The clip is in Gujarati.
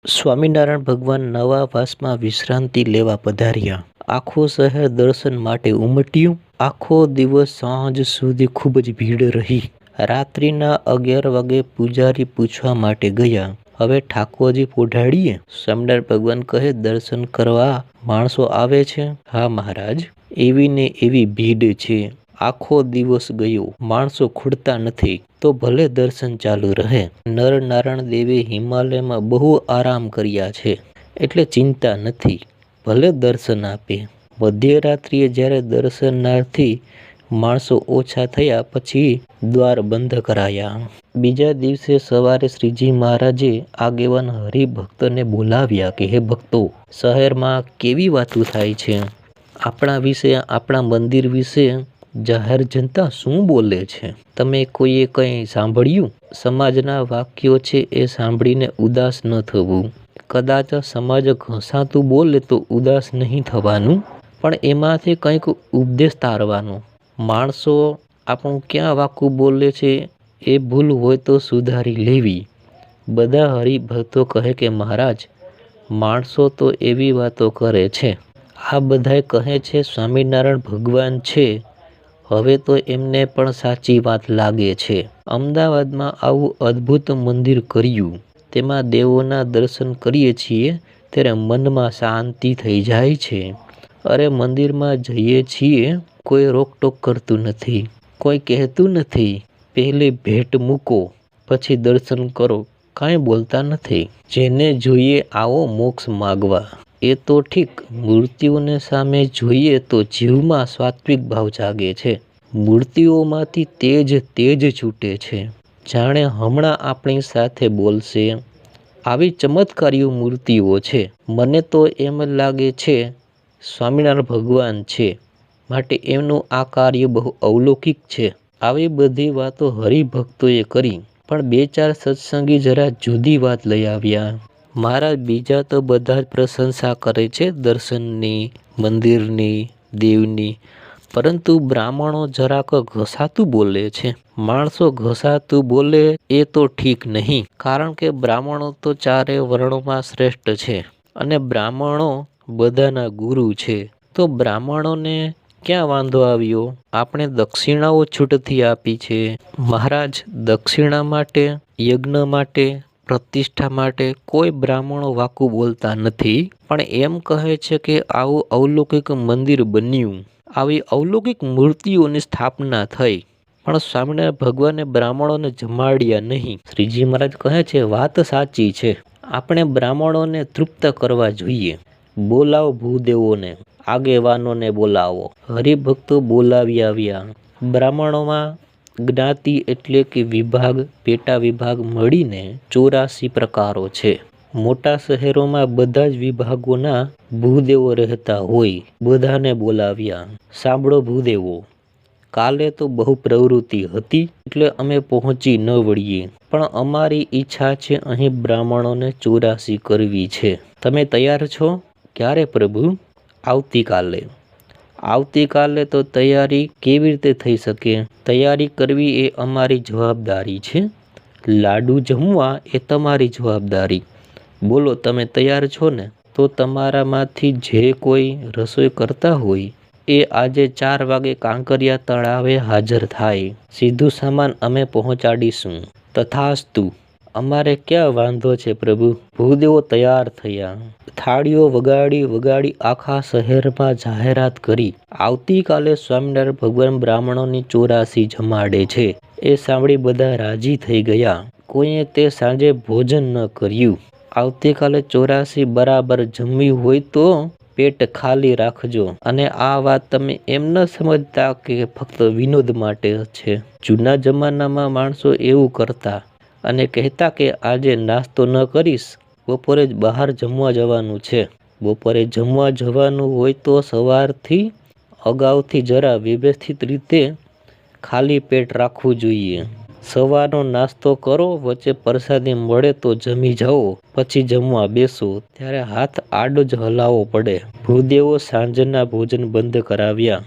સ્વામિનારાયણ ભગવાન નવા વાસમાં વિશ્રાંતિ લેવા પધાર્યા. આખું શહેર દર્શન માટે ઉમટ્યું. આખો દિવસ સાંજ સુધી ખૂબ જ ભીડ રહી. રાત્રિના 11 વાગે પૂજારી પૂછવા માટે ગયા, હવે ઠાકોરજી પોઢાડીએ? સ્વામિનારાયણ ભગવાન કહે, દર્શન કરવા માણસો આવે છે? હા મહારાજ, એવી ને એવી ભીડ છે. આખો દિવસ ગયો, માણસો ખૂટતા નથી, તો ભલે દર્શન ચાલુ રહે. નરનારાયણ દેવે હિમાલયમાં બહુ આરામ કર્યા છે, એટલે ચિંતા નથી, ભલે દર્શન આપે. મધ્યરાત્રિએ જ્યારે દર્શનાર્થી માણસો ઓછા થયા પછી દ્વાર બંધ કરાયા. બીજા દિવસે સવારે શ્રીજી મહારાજે આગેવાન હરિભક્તને બોલાવ્યા કે હે ભક્તો, શહેરમાં કેવી વાતો થાય છે? આપણા વિશે, આપણા મંદિર વિશે જાહેર જનતા શું બોલે છે? તમે કોઈએ કંઈ સાંભળ્યું? સમાજના વાક્યો છે એ સાંભળીને ઉદાસ ન થવું. કદાચ સમાજ ઘસાતું બોલે તો ઉદાસ નહીં થવાનું, પણ એમાંથી કંઈક ઉપદેશ તારવાનો. માણસો આપણું ક્યાં વાકું બોલે છે એ ભૂલ હોય તો સુધારી લેવી. બધા હરિભક્તો કહે કે મહારાજ, માણસો તો એવી વાતો કરે છે. આ બધાય કહે છે સ્વામિનારાયણ ભગવાન છે, હવે તો એમને પણ સાચી વાત લાગે છે. અમદાવાદમાં આવું અદ્ભુત મંદિર કર્યું, તેમાં દેવોના દર્શન કરીએ છીએ ત્યારે મનમાં શાંતિ થઈ જાય છે. અરે મંદિરમાં જઈએ છીએ, કોઈ રોકટોક કરતું નથી, કોઈ કહેતું નથી પહેલી ભેટ મૂકો પછી દર્શન કરો, કાંઈ બોલતા નથી. જેને જોઈએ આવો મોક્ષ માગવા, એ તો ઠીક. મૂર્તિઓને સામે જોઈએ તો જીવમાં સાત્વિક ભાવ જાગે છે. મૂર્તિઓમાંથી તેજ છૂટે છે, જાણે હમણાં આપણી સાથે બોલશે. આવી ચમત્કારી મૂર્તિઓ છે. મને તો એમ લાગે છે સ્વામિનારાયણ ભગવાન છે, માટે એમનું આ કાર્ય બહુ અવલૌકિક છે. આવી બધી વાતો હરિભક્તોએ કરી, પણ 2-4 સત્સંગી જરા જુદી વાત લઈ આવ્યા. મહારાજ, બીજા તો બધા જ પ્રશંસા કરે છે દર્શનની, મંદિરની, દેવની, પરંતુ બ્રાહ્મણો જરાક ઘસાતું બોલે છે. માણસો ઘસાતું બોલે એ તો ઠીક નહીં, કારણ કે બ્રાહ્મણો તો 4 વર્ણોમાં શ્રેષ્ઠ છે અને બ્રાહ્મણો બધાના ગુરુ છે. તો બ્રાહ્મણોને ક્યાં વાંધો આવ્યો? આપણે દક્ષિણાઓ છૂટથી આપી છે. મહારાજ, દક્ષિણા માટે, યજ્ઞ માટે, પ્રતિષ્ઠા માટે કોઈ બ્રાહ્મણો વાકું બોલતા નથી, પણ એમ કહે છે કે આવું અવલૌકિક મંદિર બન્યું, આવી અવલૌકિક મૂર્તિઓની સ્થાપના થઈ, પણ સ્વામિનારાયણ ભગવાને બ્રાહ્મણોને જમાડ્યા નહીં. શ્રીજી મહારાજ કહે છે વાત સાચી છે, આપણે બ્રાહ્મણોને તૃપ્ત કરવા જોઈએ. બોલાવો ભૂદેવોને, આગેવાનોને બોલાવો. હરિભક્તો બોલાવી આવ્યા. બ્રાહ્મણોમાં જ્ઞાતિ એટલે કે વિભાગ, પેટા વિભાગ મળીને 84 પ્રકારો છે. મોટા શહેરોમાં બધા જ વિભાગોના ભૂદેવો રહેતા હોય, બધાને બોલાવ્યા. સાંભળો ભૂદેવો, કાલે તો બહુ પ્રવૃત્તિ હતી એટલે અમે પહોંચી ન વળીએ, પણ અમારી ઈચ્છા છે અહીં બ્રાહ્મણોને 84 કરવી છે. તમે તૈયાર છો? ક્યારે પ્રભુ? આવતીકાલે. આવતીકાલે તો તૈયારી કેવી રીતે થઈ શકે? તૈયારી કરવી એ અમારી જવાબદારી છે. લાડુ જમવા એ તમારી જવાબદારી. બોલો, તમે તૈયાર છો ને? તો તમારામાંથી જે કોઈ રસોઈ કરતા હોય એ આજે 4 વાગે કાંકરિયા તળાવે હાજર થાય. સીધું સામાન અમે પહોંચાડીશું. તથાસ્તુ. અમારે ક્યાં વાંધો છે પ્રભુ. ભૂદેવો તૈયાર થયા. થાળીઓ વગાડી આખા શહેરમાં જાહેરાત કરી, આવતીકાલે સ્વામિનારાયણ ભગવાન બ્રાહ્મણોની 84 જમાડે છે. એ સાંભળી બધા રાજી થઈ ગયા. કોઈએ તે સાંજે ભોજન ન કર્યું. આવતીકાલે 84 બરાબર જમ્યું હોય તો પેટ ખાલી રાખજો. અને આ વાત તમે એમ ન સમજતા કે ફક્ત વિનોદ માટે છે. જૂના જમાનામાં માણસો એવું કરતા અને કહેતા કે આજે નાસ્તો ન કરીશ, બપોરે જ બહાર જમવા જવાનું છે. બપોરે જમવા જવાનું હોય તો સવારથી અગાઉથી જરા વ્યવસ્થિત રીતે ખાલી પેટ રાખવું જોઈએ. સવારનો નાસ્તો કરો, વચ્ચે પ્રસાદી મળે તો જમી જાઓ, પછી જમવા બેસો ત્યારે હાથ આડો જ હલાવવો પડે. ભૂદેવો સાંજના ભોજન બંધ કરાવ્યા.